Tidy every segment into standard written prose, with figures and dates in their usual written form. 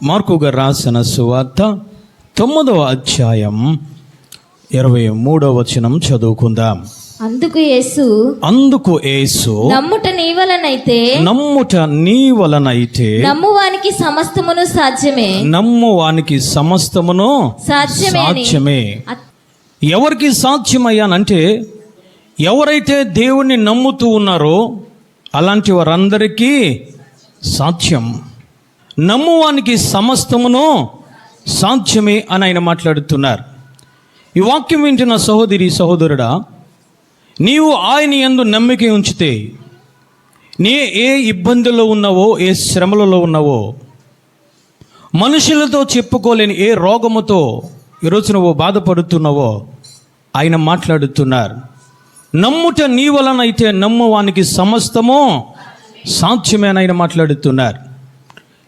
Mark గారు రాసిన సువార్త 9వ అధ్యాయం 23వ వచనం చదువుకుందాం. అందుకు యేసు నమ్ముట నీ వలనైతే నమ్మువానికి సమస్తమును సాధ్యమే. ఎవరికి సాధ్యమయ్యానంటే ఎవరైతే దేవుణ్ణి నమ్ముతూ ఉన్నారో అలాంటి వారందరికీ సాధ్యం. నమ్మువానికి సమస్తమును సాధ్యమే అని ఆయన మాట్లాడుతున్నారు. ఈ వాక్యం వింటున్న సహోదరి సహోదరుడా, నీవు ఆయన యందు నమ్మిక ఉంచితే నీ ఏ ఇబ్బందుల్లో ఉన్నావో, ఏ శ్రమలలో ఉన్నావో, మనుషులతో చెప్పుకోలేని ఏ రోగముతో ఈరోజు నువ్వు బాధపడుతున్నావో ఆయన మాట్లాడుతున్నారు. నమ్ముట నీ వలనైతే నమ్మువానికి సమస్తము సాధ్యమే అని ఆయన మాట్లాడుతున్నారు.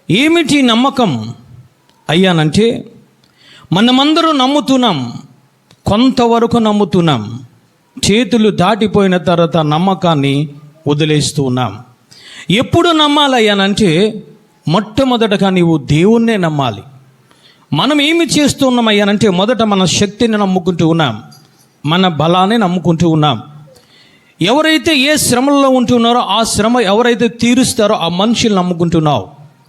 ఏమిటి నమ్మకం అయ్యానంటే, మనమందరూ నమ్ముతున్నాం, కొంతవరకు నమ్ముతున్నాం, చేతులు దాటిపోయిన తర్వాత నమ్మకాన్ని వదిలేస్తూ ఉన్నాం. ఎప్పుడు నమ్మాలయ్యానంటే మొట్టమొదటగా నీవు దేవుణ్ణే నమ్మాలి. మనం ఏమి చేస్తున్నామయ్యానంటే మొదట మన శక్తిని నమ్ముకుంటూ ఉన్నాం, మన బలాన్ని నమ్ముకుంటూ ఉన్నాం. ఎవరైతే ఏ శ్రమల్లో ఉంటున్నారో ఆ శ్రమ ఎవరైతే తీరుస్తారో ఆ మనుషులు నమ్ముకుంటున్నావు.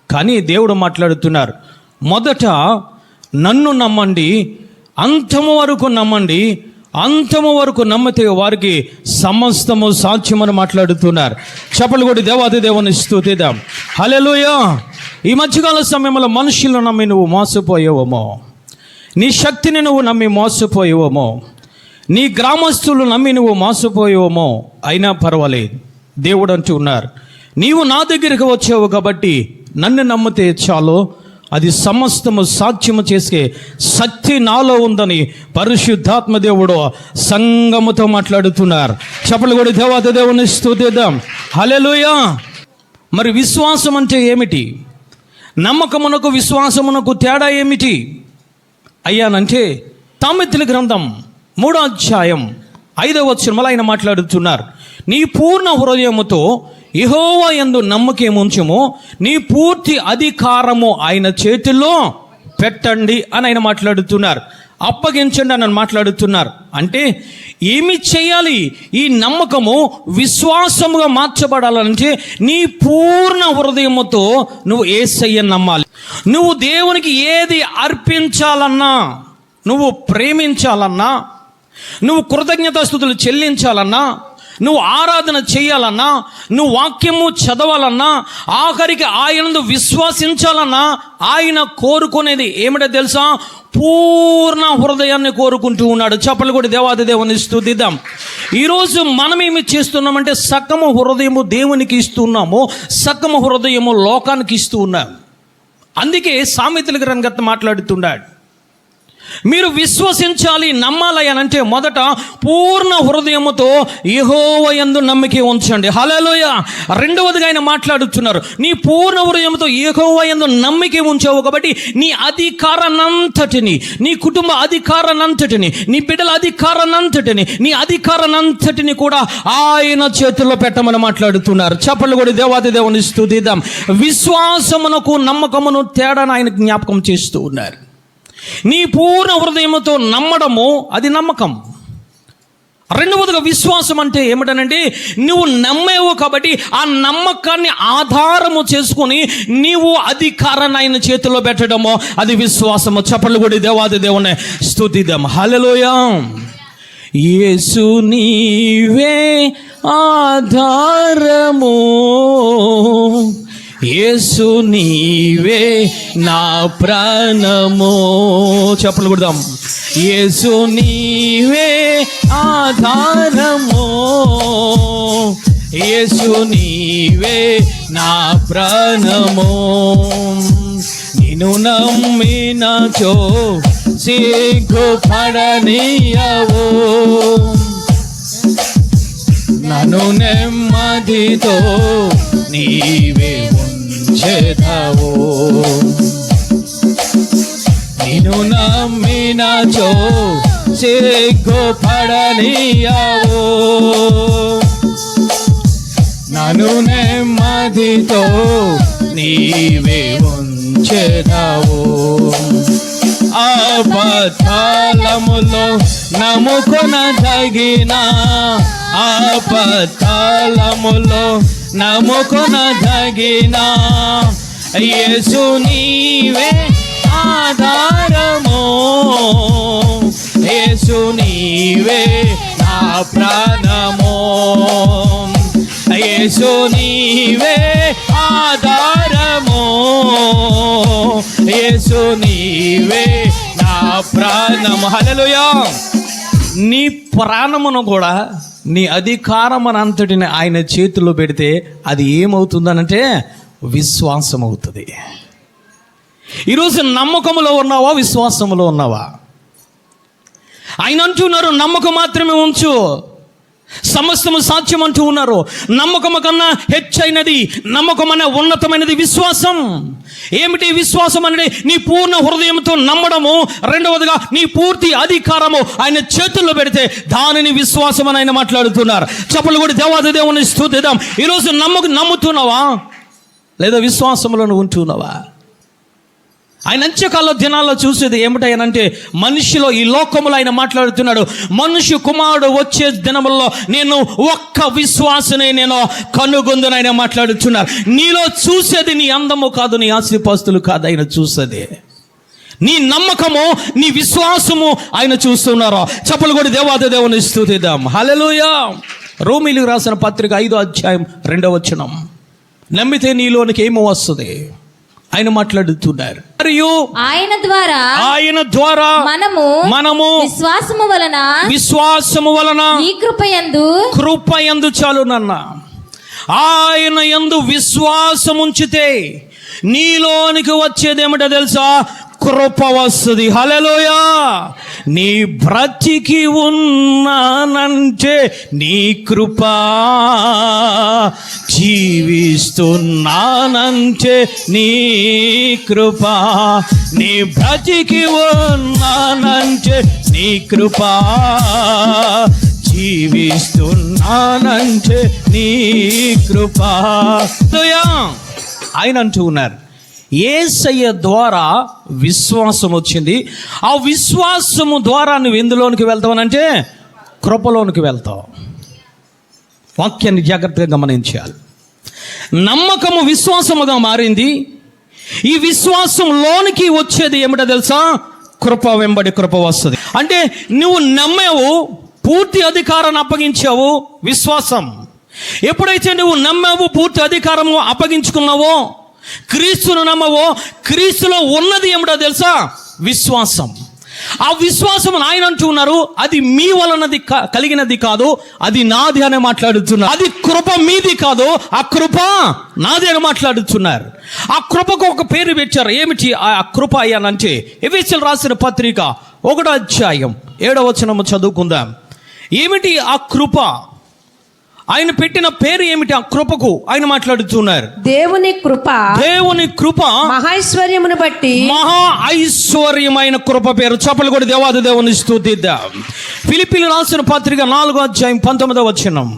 కానీ దేవుడు మాట్లాడుతున్నారు, మొదట నన్ను నమ్మండి, అంతము వరకు నమ్మండి, అంతము వరకు నమ్మితే వారికి సమస్తము సాధ్యమని మాట్లాడుతున్నారు. చప్పట్లు కొట్టి దేవాది దేవుని స్తుతిద్దాం. హల్లెలూయా. ఈ మధ్యకాల సమయంలో మనుషులను నమ్మి నువ్వు మోసపోయేవేమో, నీ శక్తిని నువ్వు నమ్మి మోసపోయేవేమో, నీ గ్రామస్తులు నమ్మి నువ్వు మోసపోయేవేమో, అయినా పర్వాలేదు. దేవుడు అంటూ ఉన్నారు, నీవు నా దగ్గరికి వచ్చావు కాబట్టి నన్ను నమ్మితే చాలు, అది సమస్తము సాధ్యము చేసే శక్తి నాలో ఉందని పరిశుద్ధాత్మ దేవుడు సంఘముతో మాట్లాడుతున్నారు. చప్పట్లు కూడా దేవాది దేవుని స్తుతిద్దాం. హల్లెలూయా. మరి విశ్వాసం అంటే ఏమిటి? నమ్మకమునకు విశ్వాసమునకు తేడా ఏమిటి అయ్యానంటే, సామెతల గ్రంథం 3వ అధ్యాయం 5వ వచనంలో ఆయన మాట్లాడుతున్నారు, నీ పూర్ణ హృదయముతో యెహోవా యందు నమ్మకం ఉంచుము, నీ పూర్తి అధికారము ఆయన చేతుల్లో పెట్టండి అని ఆయన మాట్లాడుతున్నారు. అప్పగించండి అని మాట్లాడుతున్నారు. అంటే ఏమి చేయాలి? ఈ నమ్మకము విశ్వాసముగా మార్చబడాలంటే నీ పూర్ణ హృదయముతో నువ్వు యేసయ్యను నమ్మాలి. నువ్వు దేవునికి ఏది అర్పించాలన్నా, నువ్వు ప్రేమించాలన్నా, నువ్వు కృతజ్ఞతాస్తుతులు చెల్లించాలన్నా, నువ్వు ఆరాధన చేయాలన్నా, నువ్వు వాక్యము చదవాలన్నా, ఆఖరికి ఆయనందు విశ్వసించాలన్నా, ఆయన కోరుకునేది ఏమిటో తెలుసా? పూర్ణ హృదయాన్ని కోరుకుంటూ ఉన్నాడు. చప్పట్లు కూడా దేవాది దేవుని స్తుతిద్దాం. ఈరోజు మనం ఏమి చేస్తున్నామంటే సకమ హృదయము దేవునికి ఇస్తున్నాము, సకమ హృదయము లోకానికి ఇస్తూ ఉన్నాం. అందుకే సామెతల గ్రంథం మాట్లాడుతున్నాడు, మీరు విశ్వసించాలి, నమ్మాలి అని అంటే మొదట పూర్ణ హృదయముతో యెహోవా యందు నమ్మిక ఉంచండి. హల్లెలూయా. రెండవదిగా ఆయన మాట్లాడుతున్నారు, నీ పూర్ణ హృదయంతో యెహోవా యందు నమ్మిక ఉంచావు కాబట్టి నీ అధికారాన్నంతటిని, నీ కుటుంబ అధికారాన్నంతటిని, నీ బిడ్డల అధికారాన్నంతటిని, నీ అధికారాన్నంతటిని కూడా ఆయన చేతుల్లో పెట్టమని మాట్లాడుతున్నారు. చప్పట్లు కూడా దేవాది దేవుని స్తుతిద్దాం. విశ్వాసమునకు నమ్మకమును తేడాను ఆయన జ్ఞాపకం చేస్తూ ఉన్నారు. నీ పూర్ణ హృదయముతో నమ్మడము అది నమ్మకం. రెండవదిగా విశ్వాసం అంటే ఏమిటనంటే, నువ్వు నమ్మేవు కాబట్టి ఆ నమ్మకాన్ని ఆధారము చేసుకొని నీవు అధికారాన్ని ఆయన చేతిలో పెట్టడము అది విశ్వాసము. చప్పట్లు కూడా దేవాది దేవుని స్తుతిద్దాం. హల్లెలూయా. యేసు నీవే ఆధారము, యేసు నీవే నా ప్రాణము. చప్పట్లు కొడదాం. యేసు నీవే ఆధారము, యేసు నీవే నా ప్రాణము. నిన్ను నమ్మినచో సిగ్గుపడనీయవు, నన్ను నెమ్మదితో నీవే ఉంచెదవు. నిన్ను నమ్మినచో సిగ్గుపడనీయవు, నన్ను నెమ్మదితో నీవే ఉంచెదవు. ఉంచెదవు. ఆపత్కాలములో నమ్ముకొనదగిన, ఆపత్కాలములో నమ్ముకొనదగిన యేసు నీవే ఆధారము, యేసు నీవే నా ప్రాణము, యేసు నీవే ఆధారము, యేసు నీవే నా ప్రాణము. హల్లెలూయా. నీ ప్రాణమును కూడా నీ అధికారమునంతటిని ఆయన చేతిలో పెడితే అది ఏమవుతుందనంటే విశ్వాసం అవుతుంది. ఈరోజు నమ్మకములో ఉన్నావా, విశ్వాసములో ఉన్నావా? ఆయన అంటున్నారు నమ్మకం మాత్రమే ఉంచు, సమస్తము సాధ్యం అంటూ ఉన్నారు. నమ్మకము కన్నా హెచ్చైనది, నమ్మకం అనే ఉన్నతమైనది విశ్వాసం. ఏమిటి విశ్వాసం అనేది? నీ పూర్ణ హృదయంతో నమ్మడము. రెండవదిగా నీ పూర్తి అధికారము ఆయన చేతుల్లో పెడితే దానిని విశ్వాసం అని ఆయన మాట్లాడుతున్నారు. చప్పట్లు కూడా దేవాది దేవుని స్తుతిద్దాం. ఈరోజు నమ్ముతున్నావా లేదా విశ్వాసంలో ఉంటున్నావా? ఆయన అంత్యకాల దినాల్లో చూసేది ఏమిటనంటే మనిషిలో, ఈ లోకములో ఆయన మాట్లాడుతున్నాడు, మనుష్య కుమారుడు వచ్చే దినముల్లో నేను ఒక్క విశ్వాసనే నేను కనుగొందును ఆయన మాట్లాడుతున్నారు. నీలో చూసేది నీ అందము కాదు, నీ ఆస్తిపాస్తులు కాదు, ఆయన చూసేది నీ నమ్మకము, నీ విశ్వాసము ఆయన చూస్తున్నారు. చప్పలు కూడా దేవాది దేవుని స్తుతిద్దాం. హల్లెలూయా. రోమీయులకు రాసిన పత్రిక 5వ అధ్యాయం 2వ వచనం. నమ్మితే నీలోనికి ఏమో వస్తుంది ఆయన మాట్లాడుతున్నారు. మరియు ఆయన ద్వారా మనము విశ్వాసము వలన ఈ కృపయందు చాలునన్న. ఆయన యందు విశ్వాసం ఉంచితే నీలోనికి వచ్చేది ఏమిటో తెలుసా? కృప వస్తుంది. హల్లెలూయా. నీ బ్రతికి ఉన్నానంటే నీ కృప, జీవిస్తున్నానంటే నీ కృప, నీ బ్రతికి ఉన్నానంటే నీ కృప, జీవిస్తున్నానంటే నీ కృప. ఆయన అంటూ ఉన్నారు యేసయ్య ద్వారా విశ్వాసం వచ్చింది. ఆ విశ్వాసము ద్వారా నువ్వు ఎందులోనికి వెళ్తావనంటే కృపలోనికి వెళ్తావు. వాక్యాన్ని జాగ్రత్తగా గమనించాలి. నమ్మకము విశ్వాసముగా మారింది. ఈ విశ్వాసంలోనికి వచ్చేది ఏమిటో తెలుసా? కృప వెంబడి కృప వస్తుంది. అంటే నువ్వు నమ్మావు, పూర్తి అధికారాన్ని అప్పగించావు, విశ్వాసం. ఎప్పుడైతే నువ్వు నమ్మావు, పూర్తి అధికారము అప్పగించుకున్నావో, క్రీస్తును నమ్మవో, క్రీస్తులో ఉన్నది ఏమిటో తెలుసా? విశ్వాసం. ఆ విశ్వాసం ఆయన అంటూ ఉన్నారు అది మీ వలనది కలిగినది కాదు, అది నాది అని మాట్లాడుతున్నారు. అది కృప మీది కాదు, ఆ కృప నాది అని మాట్లాడుతున్నారు. ఆ కృపకు ఒక పేరు పెట్టారు. ఏమిటి ఆ కృప అయ్యానంటే ఎఫెసీయులకు రాసిన పత్రిక 1వ అధ్యాయం 7వ వచనము చదువుకుందాం. ఏమిటి ఆ కృప? ఆయన పెట్టిన పేరు ఏమిటి? ఆ కృపకు ఆయన మాట్లాడుతున్నారు. దేవుని కృప మహా ఐశ్వర్యమైన కృప పేరు. చప్పలు కూడా దేవాది దేవుని స్తుతిద్దాం. ఫిలిప్పీయులకు రాసిన పత్రిక 4వ అధ్యాయం 19వ వచనం.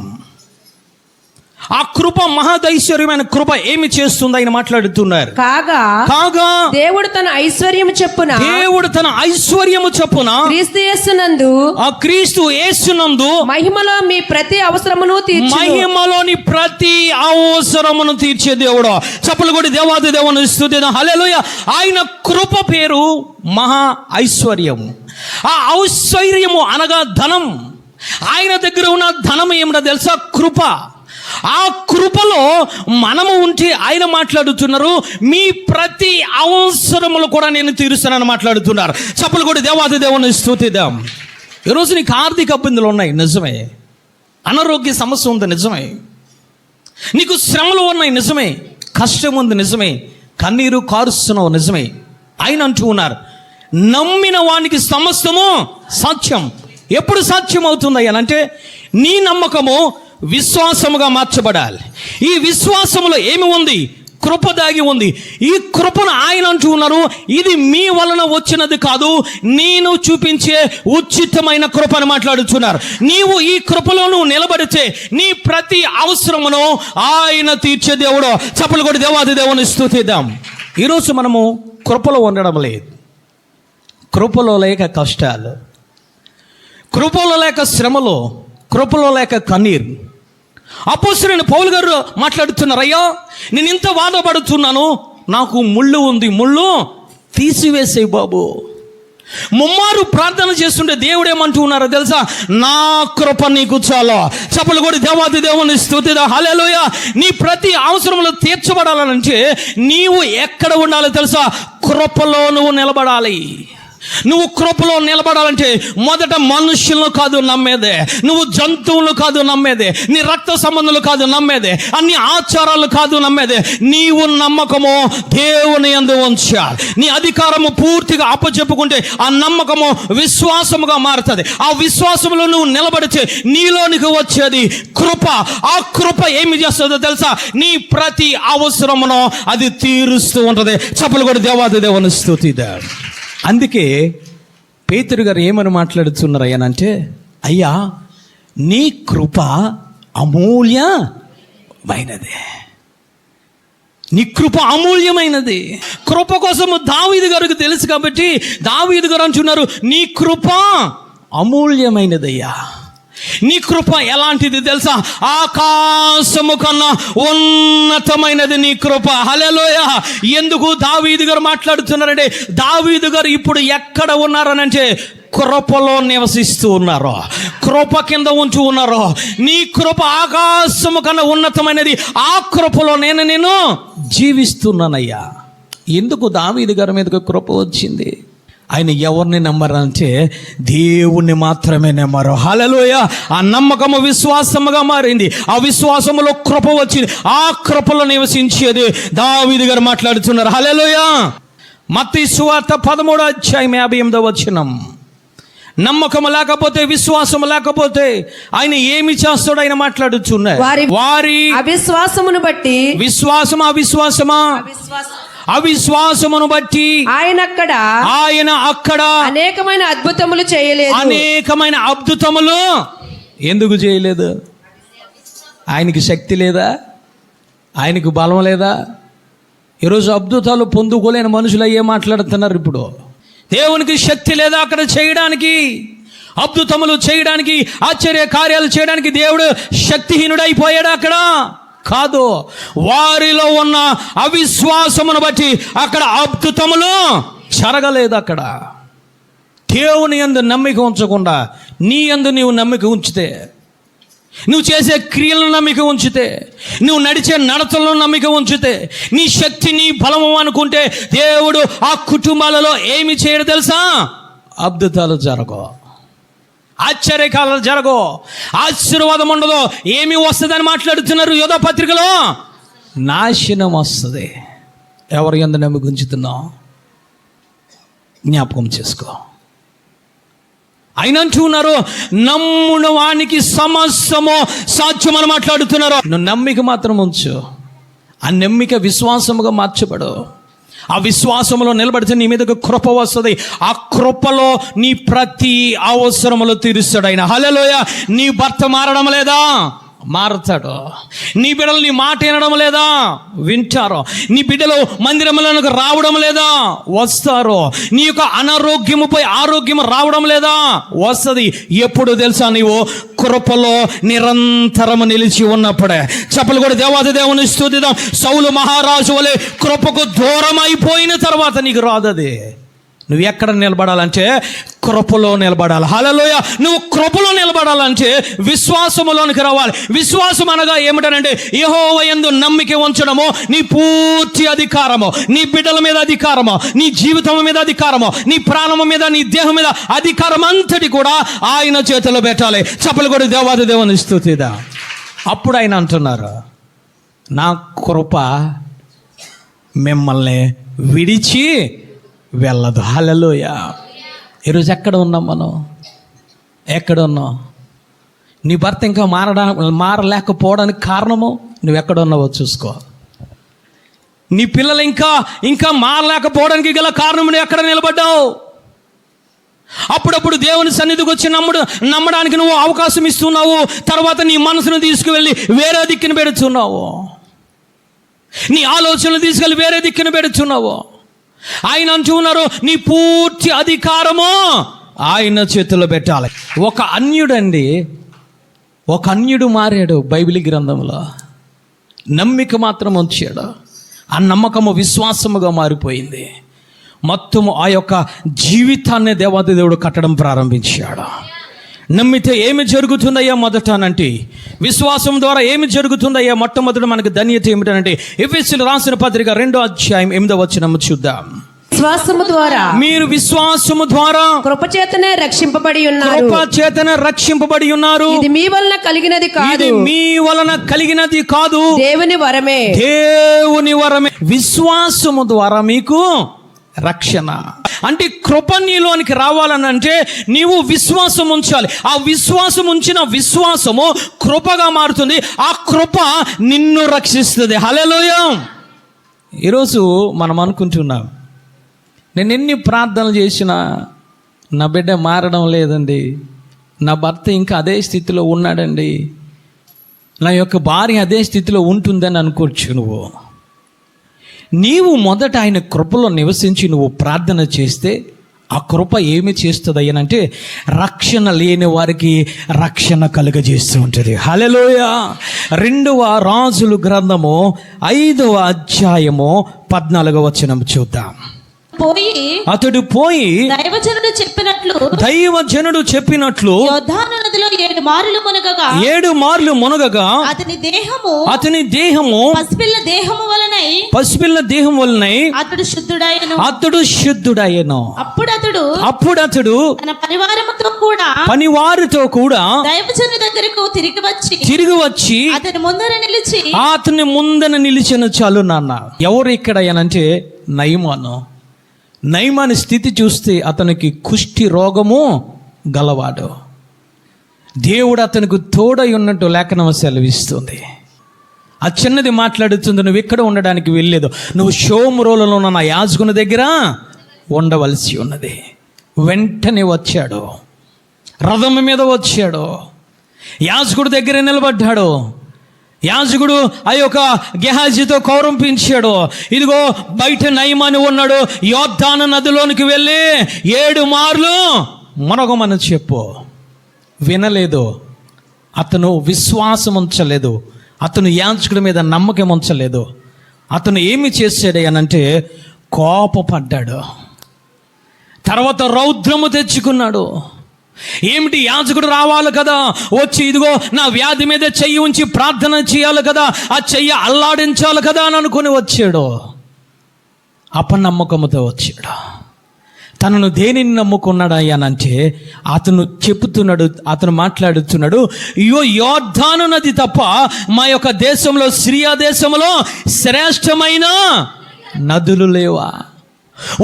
ఆ కృప మహాదైశ్వర్యమైన కృప ఏమి చేస్తుంది ఆయన మాట్లాడుతున్నారు. కాగా దేవుడు తన ఐశ్వర్యము చొప్పున క్రీస్తు యేసునందు మహిమలోని ప్రతి అవసరమును తీర్చే దేవుడు. చప్పలు కూడా దేవాది దేవుని స్తుతిద్దాం. హల్లెలూయా. ఆయన కృప పేరు మహా ఐశ్వర్యము. ఆ ఐశ్వర్యము అనగా ధనం. ఆయన దగ్గర ఉన్న ధనం ఏమిటో తెలుసా? కృప. ఆ కృపలో మనము ఉంటే ఆయన మాట్లాడుతున్నారు మీ ప్రతి అవసరములు కూడా నేను తీరుస్తానని మాట్లాడుతున్నారు. చప్పలు కూడా దేవాది దేవుని స్తుతిద్దాం. ఈరోజు నీకు ఆర్థిక ఇబ్బందులు ఉన్నాయి, నిజమే. అనారోగ్య సమస్య ఉంది, నిజమే. నీకు శ్రమలు ఉన్నాయి, నిజమే. కష్టం ఉంది, నిజమే. కన్నీరు కారుస్తున్నావు, నిజమే. ఆయన అంటూ ఉన్నారు నమ్మిన వానికి సమస్తము సాధ్యం. ఎప్పుడు సాధ్యం అవుతుంది అంటే నీ నమ్మకము విశ్వాసముగా మార్చబడాలి. ఈ విశ్వాసములో ఏమి ఉంది? కృప దాగి ఉంది. ఈ కృపను ఆయన అంటూ ఉన్నారు ఇది మీ వలన వచ్చినది కాదు, నేను చూపించే ఉచితమైన కృపను మాట్లాడుతున్నారు. నీవు ఈ కృపలో నువ్వు నిలబడితే నీ ప్రతి అవసరమును ఆయన తీర్చే దేవుడు. చప్పలు కూడా దేవాది దేవుని స్తుతిద్దాం. ఈరోజు మనము కృపలో ఉండడం లేదు. కృపలో లేక కష్టాలు, కృపలో లేక శ్రమలు, కృపలో లేక కన్నీరు. అపోస్తలుడైన పౌలు గారు మాట్లాడుతున్నారు, అయ్యా నేను ఇంత బాధపడుతున్నాను, నాకు ముళ్ళు ఉంది, ముళ్ళు తీసివేసే బాబు. ముమ్మారు ప్రార్థన చేస్తుంటే దేవుడు ఏమంటూ ఉన్నారో తెలుసా? నా కృప నీకు చాలా. చప్పలు కూడా దేవాది దేవుని స్తుతిద్దాం. హల్లెలూయా. నీ ప్రతి అవసరంలో తీర్చబడాలంటే నీవు ఎక్కడ ఉండాలో తెలుసా? కృపలో నువ్వు నిలబడాలి. నువ్వు కృపలో నిలబడాలంటే మొదట మనుషులను కాదు నమ్మేదే, నువ్వు జంతువులు కాదు నమ్మేదే, నీ రక్త సంబంధాలు కాదు నమ్మేదే, అన్ని ఆచారాలు కాదు నమ్మేదే. నీవు నమ్మకము దేవుని యందు ఉంచాలి. నీ అధికారము పూర్తిగా అప్పచెప్పుకుంటే ఆ నమ్మకము విశ్వాసముగా మారుతుంది. ఆ విశ్వాసములో నువ్వు నిలబడితే నీలోనికి వచ్చేది కృప. ఆ కృప ఏమి చేస్తుందో తెలుసా? నీ ప్రతి అవసరమును అది తీరుస్తూ ఉంటుంది. చప్పలు కూడా దేవాది దేవుని స్తుతిద్దాం. అందుకే పేతురు గారు ఏమని మాట్లాడుతున్నారు అయ్యానంటే, అయ్యా నీ కృప అమూల్యమైనది, నీ కృప అమూల్యమైనది. కృప కోసము దావీదు గారికి తెలుసు కాబట్టి దావీదు గారు అంటున్నారు, నీ కృప అమూల్యమైనదయ్యా. నీ కృప ఎలాంటిది తెలుసా? ఆకాశము కన్నా ఉన్నతమైనది నీ కృప. హల్లెలూయా. ఎందుకు దావీదు గారు మాట్లాడుతున్నారంటే, దావీదు గారు ఇప్పుడు ఎక్కడ ఉన్నారనంటే కృపలో నివసిస్తూ ఉన్నారు, కృప కింద ఉంటూ ఉన్నారు. నీ కృప ఆకాశము కన్నా ఉన్నతమైనది. ఆ కృపలో నేను జీవిస్తున్నానయ్యా. ఎందుకు దావీదు గారి మీదకి కృప వచ్చింది? ఆయన ఎవరిని నమ్మరంటే దేవుణ్ణి మాత్రమే నమ్మరు. హల్లెలూయా. ఆ నమ్మకము విశ్వాసముగా మారింది. ఆ విశ్వాసములో కృప వచ్చింది. ఆ కృపలో నివసించేది దావీదు గారు మాట్లాడుతున్నారు. హల్లెలూయా. మత్తయి సువార్త 13:58 నమ్మకము లేకపోతే, విశ్వాసము లేకపోతే ఆయన ఏమి చేస్తాడు? ఆయన మాట్లాడుతున్నారు, వారి అవిశ్వాసమును బట్టి, అవిశ్వాసమును బట్టి ఆయన అక్కడ అనేకమైన అద్భుతములు చేయలేదు. అనేకమైన అద్భుతములు ఎందుకు చేయలేదు? ఆయనకి శక్తి లేదా? ఆయనకు బలం లేదా? ఈరోజు అద్భుతాలు పొందుకోలేని మనుషులు అయ్యే మాట్లాడుతున్నారు. ఇప్పుడు దేవునికి శక్తి లేదా అక్కడ చేయడానికి? అద్భుతములు చేయడానికి, ఆశ్చర్య కార్యాలు చేయడానికి దేవుడు శక్తిహీనుడైపోయాడు అక్కడ? కాదు. వారిలో ఉన్న అవిశ్వాసమును బట్టి అక్కడ అద్భుతములు జరగలేదు. అక్కడ దేవుని యందు నమ్మిక ఉంచకుండా నీ యందు నీవు నమ్మిక ఉంచితే, నువ్వు చేసే క్రియలను నమ్మిక ఉంచితే, నువ్వు నడిచే నడతలను నమ్మిక ఉంచితే, నీ శక్తి నీ బలము అనుకుంటే దేవుడు ఆ కుటుంబాలలో ఏమి చేయడు తెలుసా? అద్భుతాలు జరగవు, ఆశ్చర్యకాలు జరగో, ఆశీర్వాదం ఉండదు. ఏమి వస్తుందని మాట్లాడుతున్నారు యోధా పత్రికలో? నాశనం వస్తుంది. ఎవరి యందు నమ్మిక ఉంచుతున్నావు? జ్ఞాపకం చేసుకో. ఆయన అంటున్నారు, నమ్మున వానికి సమస్తము సాధ్యమని మాట్లాడుతున్నారు. నువ్వు నమ్మిక మాత్రం ఉంచు. ఆ నమ్మిక విశ్వాసముగా మార్చబడు. ఆ విశ్వాసములో నిలబడితే నీ మీదకు కృప వస్తుంది. ఆ కృపలో నీ ప్రతి అవసరములు తీరుస్తాడు ఆయన. హల్లెలూయా. నీ భర్త మారడం లేదా? మారుతాడు. నీ బిడ్డలు నీ మాట వినడం లేదా? వింటారు. నీ బిడ్డలు మందిరములకు రావడం లేదా? వస్తారు. నీ యొక్క అనారోగ్యముపై ఆరోగ్యం రావడం లేదా? వస్తుంది. ఎప్పుడు తెలుసా? నీవు కృపలో నిరంతరము నిలిచి ఉన్నప్పుడే. చప్పలు కూడా దేవాది దేవుని స్తుతిద్దాం. సౌలు మహారాజు వలె కృపకు దూరం అయిపోయిన తర్వాత నీకు రాదది. నువ్వు ఎక్కడ నిలబడాలంటే కృపలో నిలబడాలి. హల్లెలూయా. నువ్వు కృపలో నిలబడాలంటే విశ్వాసములోనికి రావాలి. విశ్వాసం అనగా ఏమిటనంటే యెహోవా యందు నమ్మిక ఉంచడము, నీ పూర్తి అధికారము, నీ బిడ్డల మీద అధికారము, నీ జీవితం మీద అధికారము, నీ ప్రాణము మీద, నీ దేహం మీద అధికారం అంతటి కూడా ఆయన చేతిలో పెట్టాలి. చప్పలు కూడా దేవాది దేవుని స్తుతిదా. అప్పుడు ఆయన అంటున్నారు, నా కృప మిమ్మల్ని విడిచి వెళ్ళదు. హల్లెలూయా. ఈరోజు ఎక్కడ ఉన్నాం మనం? ఎక్కడ ఉన్నాం? నీ భర్త ఇంకా మారలేకపోవడానికి కారణము నువ్వు ఎక్కడ ఉన్నావో చూసుకో. నీ పిల్లలు ఇంకా మారలేకపోవడానికి గల కారణం నువ్వు ఎక్కడ నిలబడ్డావు? అప్పుడప్పుడు దేవుని సన్నిధికి వచ్చి నమ్మడానికి నువ్వు అవకాశం ఇస్తున్నావు. తర్వాత నీ మనసును తీసుకువెళ్ళి వేరే దిక్కుని పెడుతున్నావు. నీ ఆలోచనలు తీసుకెళ్ళి వేరే దిక్కున పెడుతున్నావు. ఆయన అంటూ ఉన్నారు, నీ పూర్తి అధికారము ఆయన చేతుల్లో పెట్టాలి. ఒక అన్యుడు మారాడు బైబిల్ గ్రంథంలో, నమ్మిక మాత్రం ఉంచాడు. ఆ నమ్మకము విశ్వాసముగా మారిపోయింది. మొత్తము ఆ యొక్క జీవితాన్ని దేవాది దేవుడు కట్టడం ప్రారంభించాడు. నమ్మితే ఏమి జరుగుతుందయ్యా మొదటనంటే, విశ్వాసం ద్వారా ఏమి జరుగుతుందయ్యా మొట్టమొదటి మనకు ధన్యత ఏమిటనంటే, ఎఫెసీయులకు రాసిన పత్రిక 2:8 చూద్దాం. విశ్వాసము ద్వారా మీరు విశ్వాసము ద్వారా కృపచేతనే రక్షింపబడి ఉన్నారు. ఇది మీ వలన కలిగినది కాదు, మీ వలన కలిగినది కాదు, దేవుని వరమే. విశ్వాసము ద్వారా మీకు రక్షణ. అంటే కృప నీలోనికి రావాలనంటే నీవు విశ్వాసం ఉంచాలి. ఆ విశ్వాసం ఉంచిన విశ్వాసము కృపగా మారుతుంది. ఆ కృప నిన్ను రక్షిస్తుంది. హల్లెలూయా. ఈరోజు మనం అనుకుంటున్నాం, నేను ఎన్ని ప్రార్థనలు చేసినా నా బిడ్డ మారడం లేదండి, నా భర్త ఇంకా అదే స్థితిలో ఉన్నాడండి, నా యొక్క భార్య అదే స్థితిలో ఉంటుందని అనుకోవచ్చు. నీవు మొదట ఆయన కృపలో నివసించి నువ్వు ప్రార్థన చేస్తే ఆ కృప ఏమి చేస్తుంది అయ్యనంటే, రక్షణ లేని వారికి రక్షణ కలుగజేస్తూ ఉంటుంది. హల్లెలూయా. 2వ రాజుల గ్రంథము 5వ అధ్యాయము 14 చూద్దాం. అతడు పోయి దైవజనుడు చెప్పినట్లు యొర్దాను నదిలో 7 మార్లు మునగగా అతని దేహము పసిపిల్ల దేహము వలనై అతడు శుద్ధుడయ్యను. అప్పుడు అతడు పనివారితో కూడా దైవజనుని దగ్గరకు తిరిగి వచ్చి అతని ముందర నిలిచిన. చాలు నాన్న. ఎవరు ఇక్కడ అనంటే నయమాను స్థితి చూస్తే అతనికి కుష్టి రోగము గలవాడు. దేవుడు అతనికి తోడై ఉన్నట్టు లేఖనం సెలవిస్తుంది. ఆ చిన్నది మాట్లాడుతుంది, నువ్వు ఇక్కడ ఉండడానికి వెళ్ళలేదు, నువ్వు షోమ్రోలలో ఉన్న యాజకుని దగ్గర ఉండవలసి ఉన్నది. వెంటనే వచ్చాడు, రథం మీద వచ్చాడు, యాజకుడి దగ్గర నిలబడ్డాడు. యాజకుడు ఆ యొక్క గెహాజీతో కౌరంపించాడు. ఇదిగో బయట నయమాను ఉన్నాడు, యొర్దాను నదిలోనికి వెళ్ళి 7 మార్లు మునగమని చెప్పు. వినలేదు. అతను విశ్వాసం ఉంచలేదు, అతను యాజకుడి మీద నమ్మకం ఉంచలేదు. అతను ఏమి చేశాడు అనంటే కోపపడ్డాడు. తర్వాత రౌద్రము తెచ్చుకున్నాడు. ఏమిటి, యాజకుడు రావాలి కదా, వచ్చి ఇదిగో నా వ్యాధి మీద చెయ్యి ఉంచి ప్రార్థన చేయాలి కదా, ఆ చెయ్యి అల్లాడించాలి కదా అని అనుకుని వచ్చాడు. అపనమ్మకంతో వచ్చాడు. తనను దేనిని నమ్ముకున్నాడు అయ్యానంటే, అతను మాట్లాడుతున్నాడు, అయ్యో యొర్దాను నది తప్ప మా యొక్క దేశంలో, సిరియా దేశంలో శ్రేష్టమైన నదులు లేవా,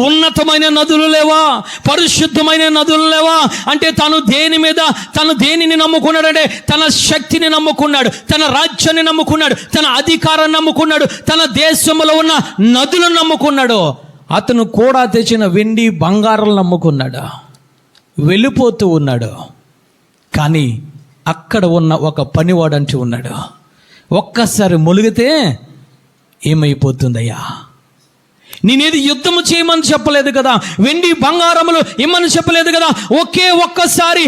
ఉన్నతమైన నదులు లేవా, పరిశుద్ధమైన నదులు లేవా? అంటే తను దేనిని నమ్ముకున్నాడంటే, తన శక్తిని నమ్ముకున్నాడు, తన రాజ్యాన్ని నమ్ముకున్నాడు, తన అధికారాన్ని నమ్ముకున్నాడు, తన దేశంలో ఉన్న నదులను నమ్ముకున్నాడు. అతను కూడా తెచ్చిన వెండి బంగారం నమ్ముకున్నాడు. వెళ్ళిపోతూ ఉన్నాడు. కానీ అక్కడ ఉన్న ఒక పనివాడు అంటూ ఉన్నాడు, ఒక్కసారి ములిగితే ఏమైపోతుందయ్యా, నేనేది యుద్ధము చేయమని చెప్పలేదు కదా, వెండి బంగారములు ఇమ్మని చెప్పలేదు కదా, ఒక్కసారి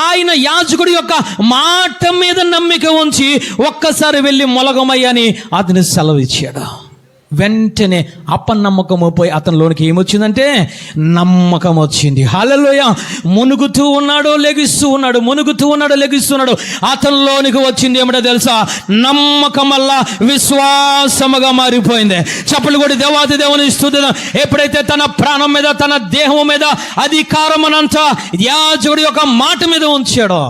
ఆయన యాజకుడి యొక్క మాట మీద నమ్మిక ఉంచి ఒక్కసారి వెళ్ళి మొలగమయ్యని అతని సెలవు ఇచ్చాడు. వెంటనే అపనమ్మకము పోయి అతనిలోనికి ఏమొచ్చిందంటే నమ్మకం వచ్చింది. హల్లెలూయా. మునుగుతూ ఉన్నాడు, లెగిస్తూ ఉన్నాడు, మునుగుతూ ఉన్నాడు, లెగిస్తున్నాడు. అతనిలోనికి వచ్చింది ఏమిటో తెలుసా? నమ్మకం వల్ల విశ్వాసముగా మారిపోయింది. చప్పట్లు కొట్టి దేవాది దేవుని స్తుతిద్దాం. ఎప్పుడైతే తన ప్రాణం మీద, తన దేహం మీద అధికారమునంతా యాజకుడి యొక్క మాట మీద ఉంచాడో,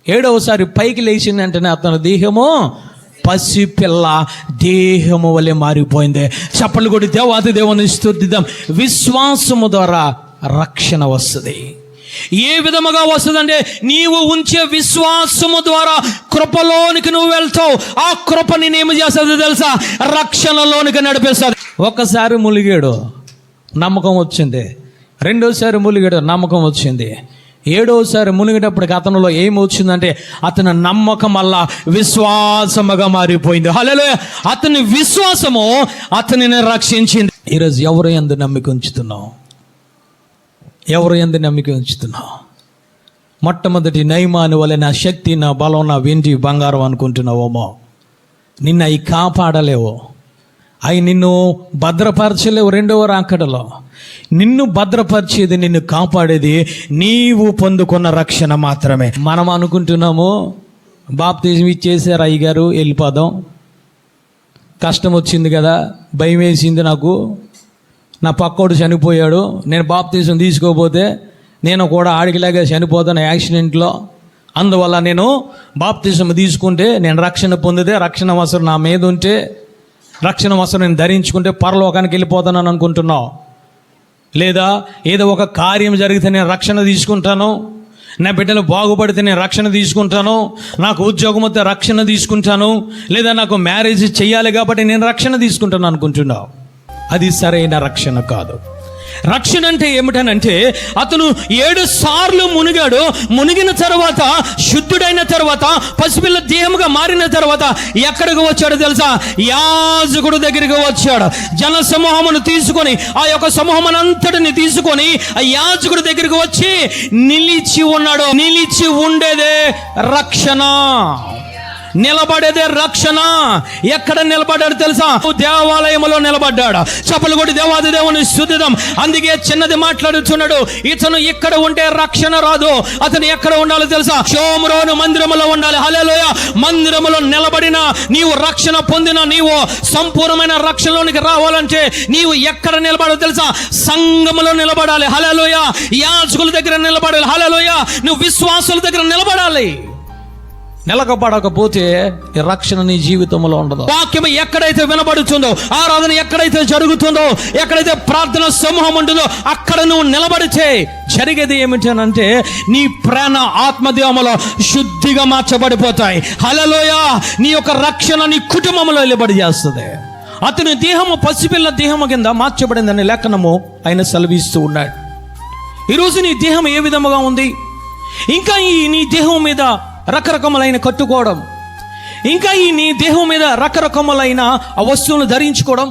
7వసారి పైకి లేచింది. వెంటనే అతని దేహము పసిపిల్ల దేహము వలె మారిపోయింది. చప్పట్లు కొట్టి దేవాది దేవుని స్తుతిద్దాం. విశ్వాసము ద్వారా రక్షణ వస్తుంది. ఏ విధముగా వస్తుందంటే, నీవు ఉంచే విశ్వాసము ద్వారా కృపలోనికి నువ్వు వెళ్తావు. ఆ కృప నేనేమి చేస్తుంది తెలుసా? రక్షణలోనికి నడిపిస్తుంది. ఒక్కసారి ములిగాడు, నమ్మకం వచ్చింది. 2వసారి ములిగాడు, నమ్మకం వచ్చింది. ఏడోసారి మునిగేటప్పటికి అతనిలో ఏమొచ్చిందంటే అతని నమ్మకం వల్ల విశ్వాసముగా మారిపోయింది. హల్లెలూయా. అతని విశ్వాసము అతనిని రక్షించింది. ఈరోజు ఎవరు యందు నమ్మిక ఉంచుతున్నావు? ఎవరు యందు నమ్మిక ఉంచుతున్నావు? మొట్టమొదటి నయమాను వలె నా శక్తి, నా బలం, నా వెండి బంగారం అనుకుంటున్నావేమో. నిన్ను అవి కాపాడలేవు, అవి నిన్ను భద్రపరచలేవు. రెండవ రాకడలో నిన్ను భద్రపరిచేది, నిన్ను కాపాడేది నీవు పొందుకున్న రక్షణ మాత్రమే. మనం అనుకుంటున్నాము బాప్తిజం ఇచ్చేసారు అయ్యగారు, వెళ్ళిపోదాం, కష్టం వచ్చింది కదా, భయం వేసింది నాకు, నా పక్కోడు చనిపోయాడు, నేను బాప్తిజం తీసుకోకపోతే నేను కూడా ఆడికిలాగా చనిపోతాను యాక్సిడెంట్లో, అందువల్ల నేను బాప్తిజం తీసుకుంటే నేను రక్షణ పొందితే, రక్షణ వస్త్రం నా మీద ఉంటే, రక్షణ వస్త్రం నేను ధరించుకుంటే పరలోకానికి వెళ్ళిపోతానని అనుకుంటున్నావు. లేదా ఏదో ఒక కార్యం జరిగితే నేను రక్షణ తీసుకుంటాను, నా బిడ్డలు బాగుపడితే నేను రక్షణ తీసుకుంటాను, నాకు ఉద్యోగం వస్తే రక్షణ తీసుకుంటాను, లేదా నాకు మ్యారేజ్ చెయ్యాలి కాబట్టి నేను రక్షణ తీసుకుంటాను అనుకుంటున్నావు. అది సరైన రక్షణ కాదు. రక్షణ అంటే ఏమిటనంటే అతను 7 సార్లు మునిగాడు. మునిగిన తర్వాత, శుద్ధుడైన తర్వాత, పసిపిల్ల దేహముగా మారిన తర్వాత ఎక్కడికి వచ్చాడో తెలుసా? యాజకుడు దగ్గరికి వచ్చాడు. జన సమూహమును తీసుకొని, ఆ యొక్క సమూహం అంతటిని తీసుకొని ఆ యాజకుడి దగ్గరికి వచ్చి నిలిచి ఉన్నాడు. నిలిచి ఉండేదే రక్షణ, నిలబడేదే రక్షణ. ఎక్కడ నిలబడ్డాడు తెలుసా? దేవాలయంలో నిలబడ్డాడు. చప్పలు కొట్టి దేవాది దేవుని స్తుతిద్దాం. అందుకే చిన్నది మాట్లాడుతున్నాడు, ఇతను ఇక్కడ ఉంటే రక్షణ రాదు, అతను ఎక్కడ ఉండాలో తెలుసా? షోమ్రోను మందిరములో ఉండాలి. హల్లెలూయా. మందిరములో నిలబడిన నీవు, రక్షణ పొందిన నీవు సంపూర్ణమైన రక్షణలోనికి రావాలంటే నీవు ఎక్కడ నిలబడాలో తెలుసా? సంఘములో నిలబడాలి. హల్లెలూయా. యాజకుల దగ్గర నిలబడాలి. హల్లెలూయా. నువ్వు విశ్వాసుల దగ్గర నిలబడాలి. నిలకపడకపోతే ఈ రక్షణ నీ జీవితంలో ఉండదు. వాక్యం ఎక్కడైతే వినబడుతుందో, ఆరాధన ఎక్కడైతే జరుగుతుందో, ఎక్కడైతే ప్రార్థన సమూహం ఉంటుందో అక్కడ నువ్వు నిలబడితే జరిగేది ఏమిటనంటే నీ ప్రాణ ఆత్మదేహములో శుద్ధిగా మార్చబడిపోతాయి. హల్లెలూయా. నీ యొక్క రక్షణ నీ కుటుంబంలో నిలబడి చేస్తుంది. అతని దేహము పసిపిల్ల దేహము కింద మార్చబడిందని లేఖనము ఆయన సెలవిస్తూ ఉన్నాడు. ఈరోజు నీ దేహం ఏ విధముగా ఉంది? ఇంకా ఈ నీ దేహం మీద రకరకములైన కట్టుకోవడం, ఇంకా ఈ నీ దేహం మీద రకరకములైన వస్తువులను ధరించుకోవడం,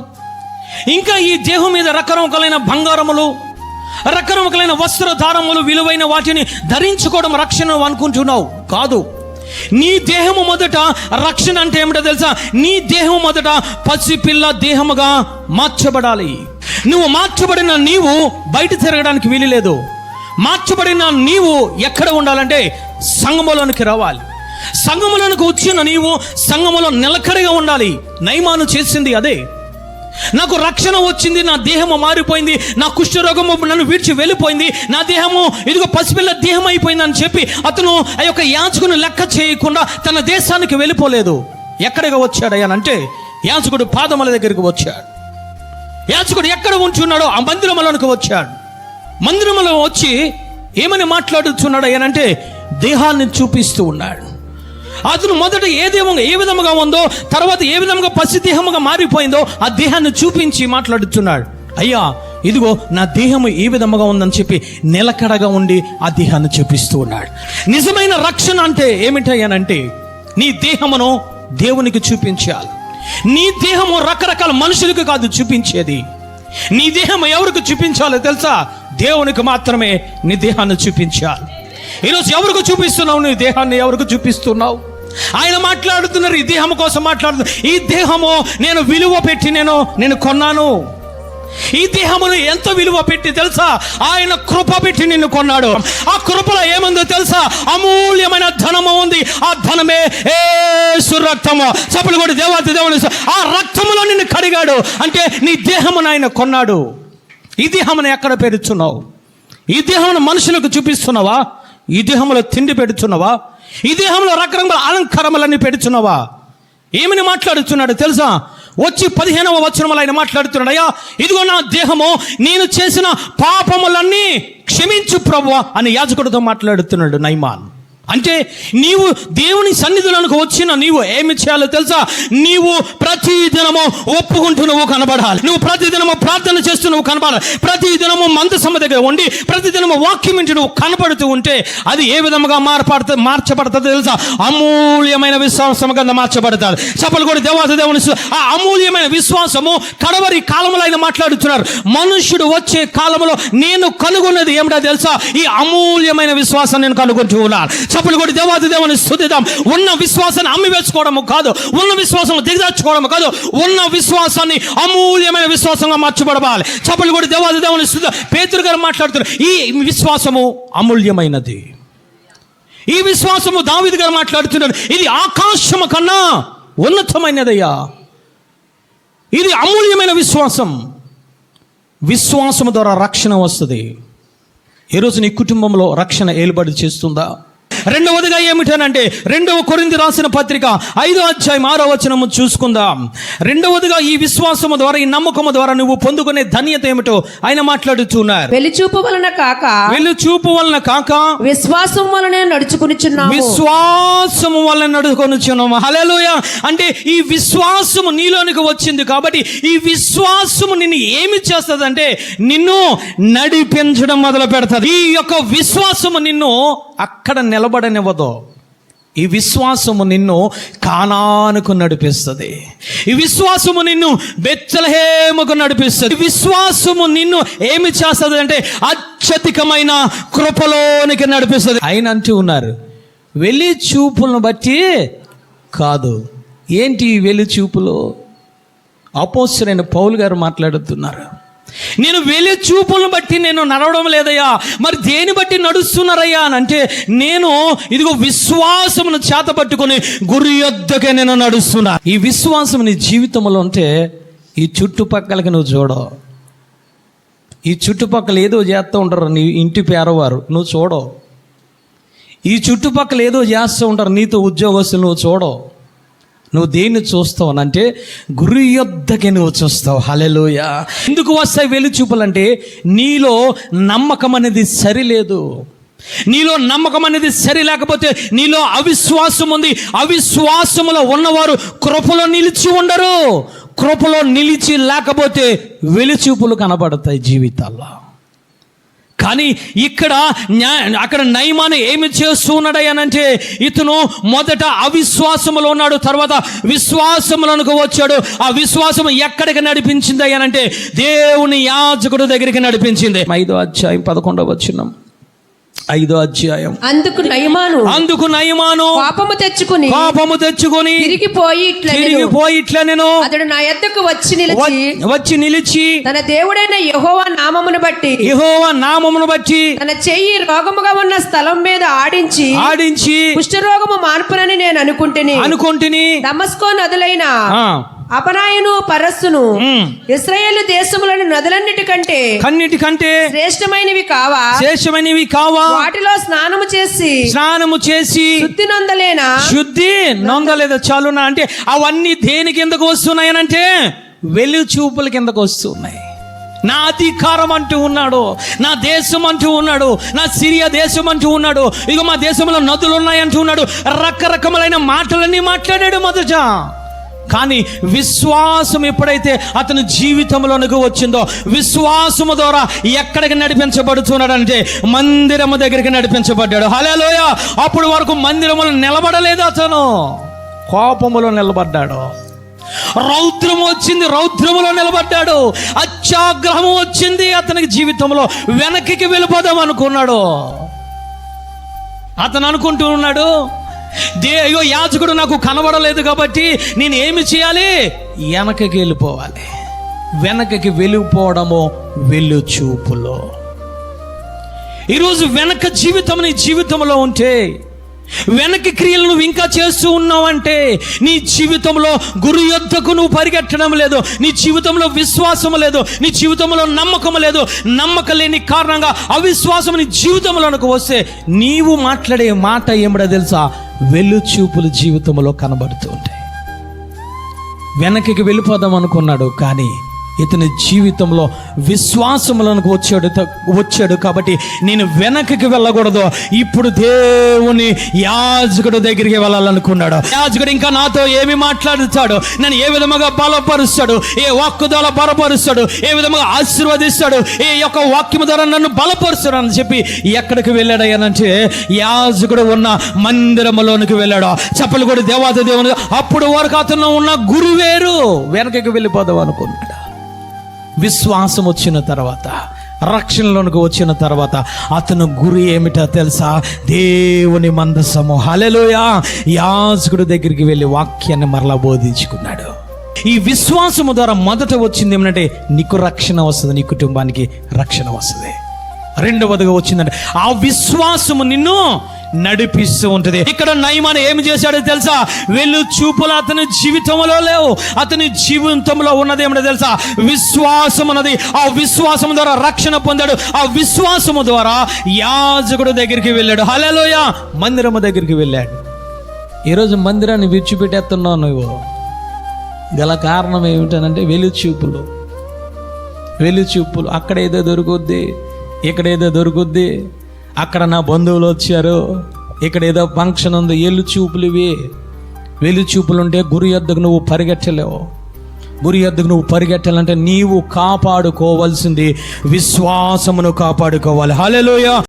ఇంకా ఈ దేహం మీద రకరకాలైన బంగారములు, రకరకాలైన వస్త్రధారములు, విలువైన వాటిని ధరించుకోవడం రక్షణ అనుకుంటున్నావు. కాదు. నీ దేహము మొదట రక్షణ అంటే ఏమిటో తెలుసా? నీ దేహం మొదట పసిపిల్ల దేహముగా మార్చబడాలి. నువ్వు మార్చబడిన నీవు బయట తిరగడానికి వీలు లేదు. మార్చబడిన నీవు ఎక్కడ ఉండాలంటే సంఘములోనికి రావాలి. సంఘములోనికి వచ్చిన నీవు సంఘములో నిలకడగా ఉండాలి. నయమాను చేసింది అదే. నాకు రక్షణ వచ్చింది, నా దేహము మారిపోయింది, నా కుష్ఠరోగము నన్ను విడిచి వెళ్ళిపోయింది, నా దేహము ఇదిగో పసిపిల్ల దేహం అయిపోయింది అని చెప్పి అతను ఆ యొక్క యాజకుని లెక్క చేయకుండా తన దేశానికి వెళ్ళిపోలేదు. ఎక్కడికి వచ్చాడయ్యానంటే యాజకుడు పాదముల దగ్గరికి వచ్చాడు. యాజకుడు ఎక్కడ ఉంచున్నాడో ఆ మందిరములోనికి వచ్చాడు. మందిరంలో వచ్చి ఏమని మాట్లాడుతున్నాడు అయ్యానంటే దేహాన్ని చూపిస్తూ ఉన్నాడు. అతను మొదట ఏ విధముగా ఉందో, తర్వాత ఏ విధముగా పసిదేహముగా మారిపోయిందో ఆ దేహాన్ని చూపించి మాట్లాడుతున్నాడు. అయ్యా ఇదిగో నా దేహము ఏ విధముగా ఉందని చెప్పి నిలకడగా ఉండి ఆ దేహాన్ని చూపిస్తూ ఉన్నాడు. నిజమైన రక్షణ అంటే ఏమిటయ్యానంటే నీ దేహమును దేవునికి చూపించాలి. నీ దేహము రకరకాల మనుషులకు కాదు చూపించేది. నీ దేహం ఎవరికి చూపించాలో తెలుసా? దేవునికి మాత్రమే నీ దేహాన్ని చూపించాలి. ఈరోజు ఎవరికి చూపిస్తున్నావు? నీ దేహాన్ని ఎవరికి చూపిస్తున్నావు? ఆయన మాట్లాడుతున్నారు, ఈ దేహం కోసం మాట్లాడుతున్నారు. ఈ దేహము నేను విలువ పెట్టి నేను కొన్నాను. ఈ దేహమును ఎంత విలువ పెట్టి తెలుసా? ఆయన కృప పెట్టి నిన్ను కొన్నాడు. ఆ కృపలో ఏముందో తెలుసా? అమూల్యమైన ధనము ఉంది. ఆ ధనమే యేసు రక్తము. చప్పలు కొట్టి దేవాతి దేవుని, ఆ రక్తములో నిన్ను కడిగాడు. అంటే నీ దేహమును ఆయన కొన్నాడు. ఈ దేహమును ఎక్కడ పెడుతున్నావు? ఈ దేహమును మనుషులకు చూపిస్తున్నావా? ఈ దేహంలో తిండి పెడుతున్నావా? ఈ దేహంలో రకరకాల అలంకారములన్నీ పెడుతున్నావా? ఏమని మాట్లాడుతున్నాడు తెలుసా? వచ్చి 15వ వచనములో ఆయన మాట్లాడుతున్నాడు, అయ్యా ఇదిగో నా దేహము, నేను చేసిన పాపములన్నీ క్షమించు ప్రభువా అని యాజకుడితో మాట్లాడుతున్నాడు నయమాన్. అంటే నీవు దేవుని సన్నిధిలోనికి వచ్చిన నీవు ఏమి చేయాలో తెలుసా? నీవు ప్రతి దినము ఒప్పుకుంటూ నువ్వు కనబడాలి. నువ్వు ప్రతి దినము ప్రార్థన చేస్తూ నువ్వు కనబడాలి. ప్రతి దినము మందసమ దగ్గర ఉండి ప్రతి దినము వాక్యం ఇంటి నువ్వు కనపడుతూ ఉంటే అది ఏ విధముగా మార్చబడుతుంది తెలుసా? అమూల్యమైన విశ్వాసం కింద మార్చబడతాడు. చెప్పలు కూడా దేవాది దేవుని ఆ అమూల్యమైన విశ్వాసము కడవరి కాలంలో ఆయన మాట్లాడుతున్నారు. మనుష్యుడు వచ్చే కాలంలో నేను కనుగొన్నది ఏమిటో తెలుసా? ఈ అమూల్యమైన విశ్వాసం నేను కనుగొంటూ ఉన్నాను. చెప్పలు కూడా దేవాది దేవుని స్తుతిద్దాం. ఉన్న విశ్వాసాన్ని అమ్మి వేసుకోవడము కాదు, ఉన్న విశ్వాసం దిగదార్చుకోవడము కాదు, ఉన్న విశ్వాసాన్ని అమూల్యమైన విశ్వాసంగా మార్చబడాలి. చెప్పలు కూడా దేవాది దేవుని స్తుతిద్దాం. పేతురు గారు మాట్లాడుతున్నారు, ఈ విశ్వాసము అమూల్యమైనది. ఈ విశ్వాసము దావీదు గారు మాట్లాడుతున్నారు, ఇది ఆకాశము కన్నా ఉన్నతమైనదయ్యా. ఇది అమూల్యమైన విశ్వాసం. విశ్వాసము ద్వారా రక్షణ వస్తుంది. ఈరోజు నీ కుటుంబంలో రక్షణ ఏలుబడి చేస్తుందా? రెండవదిగా ఏమిటనంటే 2 కొరింథీ రాసిన పత్రిక 5వ అధ్యాయం 6వ వచనము చూసుకుందాం. రెండవదిగా ఈ విశ్వాసము ద్వారా, ఈ నమ్మకము ద్వారా నువ్వు పొందుకునే ధన్యత ఏమిటో ఆయన మాట్లాడుతున్నారు. వెలిచూపు వలన కాక విశ్వాసం వలనే నడుచుకొనుచున్నాము. విశ్వాసము వలన నడుచుకొనుచున్నాము. హల్లెలూయా. అంటే ఈ విశ్వాసము నీలోనికి వచ్చింది కాబట్టి ఈ విశ్వాసము నిన్ను ఏమి చేస్తుందంటే నిన్ను నడిపించడం మొదలు పెడతాది. ఈ యొక్క విశ్వాసము నిన్ను అక్కడ నిలబడనివ్వదు. ఈ విశ్వాసము నిన్ను కానానుకు నడిపిస్తుంది. ఈ విశ్వాసము నిన్ను బెత్లెహేముకు నడిపిస్తుంది. ఈ విశ్వాసము నిన్ను ఏమి చేస్తుంది అంటే అత్యధికమైన కృపలోనికి నడిపిస్తుంది. ఆయన అంటూ ఉన్నారు, వెలి చూపులను బట్టి కాదు. ఏంటి వెలి చూపులు? అపోస్తలుడైన పౌలు గారు మాట్లాడుతున్నారు, నేను వెలి చూపులను బట్టి నేను నడవడం లేదయ్యా, మరి దేని బట్టి నడుస్తున్నారయ్యా అని అంటే, నేను ఇదిగో విశ్వాసమును చేత పట్టుకొని గురి యొద్దకే నేను నడుస్తున్నా. ఈ విశ్వాసం నీ జీవితంలో ఉంటే ఈ చుట్టుపక్కలకి నువ్వు చూడవు. ఈ చుట్టుపక్కల ఏదో చేస్తూ ఉంటారు నీ ఇంటి పేరవారు, నువ్వు చూడవు. ఈ చుట్టుపక్కల ఏదో చేస్తూ ఉంటారు నీతో ఉద్యోగస్తులు, నువ్వు చూడవు. నువ్వు దేన్ని చూస్తావు అంటే గురి యొద్దకే నువ్వు చూస్తావు. హల్లెలూయా. ఎందుకు వస్తాయి వెలుచూపులు అంటే నీలో నమ్మకం అనేది సరిలేదు. నీలో నమ్మకం అనేది సరి లేకపోతే నీలో అవిశ్వాసం ఉంది. అవిశ్వాసములో ఉన్నవారు కృపలో నిలిచి ఉండరు. కృపలో నిలిచి లేకపోతే వెలుచూపులు కనబడతాయి జీవితాల్లో. కానీ అక్కడ నయమాను ఏమి చేస్తూ ఉన్నాడయ్యానంటే, ఇతను మొదట అవిశ్వాసములో ఉన్నాడు, తర్వాత విశ్వాసములకు వచ్చాడు. ఆ విశ్వాసం ఎక్కడికి నడిపించింది అయ్యానంటే దేవుని యాజకుడు దగ్గరికి నడిపించింది. 5వ అధ్యాయం 11వ వచనం. 5వ అధ్యాయం. అందుకు నయమాను పాపము తెచ్చుకొని తిరిగిపోయి ఇట్లా నేను అతడు నా యొద్దకు వచ్చి నిలిచి తన దేవుడైన యెహోవా నామమును బట్టి తన చెయ్యి రోగముగా ఉన్న స్థలం మీద ఆడించి కుష్ఠరోగము మాన్పునని నేను అనుకుంటుని దమస్కో నదులైన అపనాయును పరస్సును ఇశ్రాయేలు దేశములోని నదులన్నిటికంటే శ్రేష్టమైనవి కావా వాటిలో స్నానము చేసి శుద్ధి నొందలేదా చాలునా అంటే అవన్నీ దేని కిందకు వస్తున్నాయనంటే వెలుచూపుల కిందకు వస్తున్నాయి. నా అధికారం అంటూ ఉన్నాడు, నా దేశం అంటూ ఉన్నాడు, నా సిరియా దేశం అంటూ ఉన్నాడు, ఇక మా దేశంలో నదులు ఉన్నాయంటూ ఉన్నాడు. రకరకములైన మాటలన్నీ మాట్లాడాడు మొదట. కానీ విశ్వాసం ఎప్పుడైతే అతని జీవితంలోనికి వచ్చిందో, విశ్వాసము ద్వారా ఎక్కడికి నడిపించబడుతున్నాడంటే మందిరము దగ్గరికి నడిపించబడ్డాడు. హల్లెలూయా. అప్పుడు వరకు మందిరములో నిలబడలేదు, అతను కోపములో నిలబడ్డాడు. రౌద్రము వచ్చింది, రౌద్రములో నిలబడ్డాడు. అత్యాగ్రహము వచ్చింది అతనికి జీవితంలో. వెనక్కి వెళ్ళిపోదాం అనుకున్నాడు. అతను అనుకుంటూ ఉన్నాడు, అయ్యో యాజకుడు నాకు కనబడలేదు కాబట్టి నేను ఏమి చేయాలి? వెనకకి వెళ్ళిపోవాలి. వెనకకి వెళ్ళిపోవడము వెలుచూపులో. ఈరోజు వెనక జీవితం నీ జీవితంలో ఉంటే, వెనక్కి క్రియలు నువ్వు ఇంకా చేస్తూ ఉన్నావంటే నీ జీవితంలో గురి యొద్దకు నువ్వు పరిగెట్టడం లేదు, నీ జీవితంలో విశ్వాసం లేదు, నీ జీవితంలో నమ్మకం లేదు. నమ్మకం లేని కారణంగా అవిశ్వాసం నీ జీవితంలోనికి వస్తే నీవు మాట్లాడే మాట ఏమిటో తెలుసా? వెలుచూపులు జీవితంలో కనబడుతూ ఉంటాయి. వెనక్కి వెళ్ళిపోదాం అనుకున్నాడు, కానీ ఇతని జీవితంలో విశ్వాసములకు వచ్చాడు కాబట్టి నేను వెనక్కి వెళ్ళకూడదు. ఇప్పుడు దేవుని యాజకుడు దగ్గరికి వెళ్ళాలనుకున్నాడు. యాజకుడు ఇంకా నాతో ఏమి మాట్లాడుతాడు, నన్ను ఏ విధముగా బలపరుస్తాడు, ఏ వాక్కు ద్వారా బలపరుస్తాడు, ఏ విధముగా ఆశీర్వదిస్తాడు, ఏ యొక్క వాక్యము ద్వారా నన్ను బలపరుస్తాడు అని చెప్పి ఎక్కడికి వెళ్ళాడయ్యానంటే యాజకుడు ఉన్న మందిరములోనికి వెళ్ళాడు. చప్పలు కూడా దేవాది దేవుని. అప్పుడు వరకు అతను ఉన్న గురువేరు, వెనకకి వెళ్ళిపోదాం అనుకున్నాడు. విశ్వాసం వచ్చిన తర్వాత, రక్షణలోనికి వచ్చిన తర్వాత అతను గురి ఏమిటో తెలుసా? దేవుని మందసము. హల్లెలూయా. యాజకుడి దగ్గరికి వెళ్ళి వాక్యాన్ని మరలా బోధించుకున్నాడు. ఈ విశ్వాసము ద్వారా మొదట వచ్చింది ఏమంటే నీకు రక్షణ వస్తుంది, నీ కుటుంబానికి రక్షణ వస్తుంది. రెండవదిగా వచ్చిందంటే ఆ విశ్వాసము నిన్ను నడిపిస్తూ ఉంటుంది. ఇక్కడ నయమాను ఏమి చేశాడో తెలుసా? వెళ్ళు చూపులు అతని జీవితంలో లేవు. అతని జీవితంలో ఉన్నది ఏమిటో తెలుసా? విశ్వాసం అన్నది. ఆ విశ్వాసం ద్వారా రక్షణ పొందాడు. ఆ విశ్వాసము ద్వారా యాజకుడు దగ్గరికి వెళ్ళాడు. హల్లెలూయా. మందిరము దగ్గరికి వెళ్ళాడు. ఈరోజు మందిరాన్ని విడిచిపెట్టేస్తున్నావు నువ్వు. గల కారణం ఏమిటనంటే వెలుచూపులు. అక్కడ ఏదో దొరుకుద్ది, ఇక్కడ ఏదో దొరుకుద్ది, అక్కడ నా బంధువులు వచ్చారు, ఇక్కడ ఏదో ఫంక్షన్ ఉంది. వెలుచూపులు ఇవి. వెలుచూపులుంటే గురి యొద్దకు నువ్వు పరిగెట్టలేవు. గురి యొద్దకు నువ్వు పరిగెట్టాలంటే నీవు కాపాడుకోవాల్సింది విశ్వాసమును కాపాడుకోవాలి. హల్లెలూయా.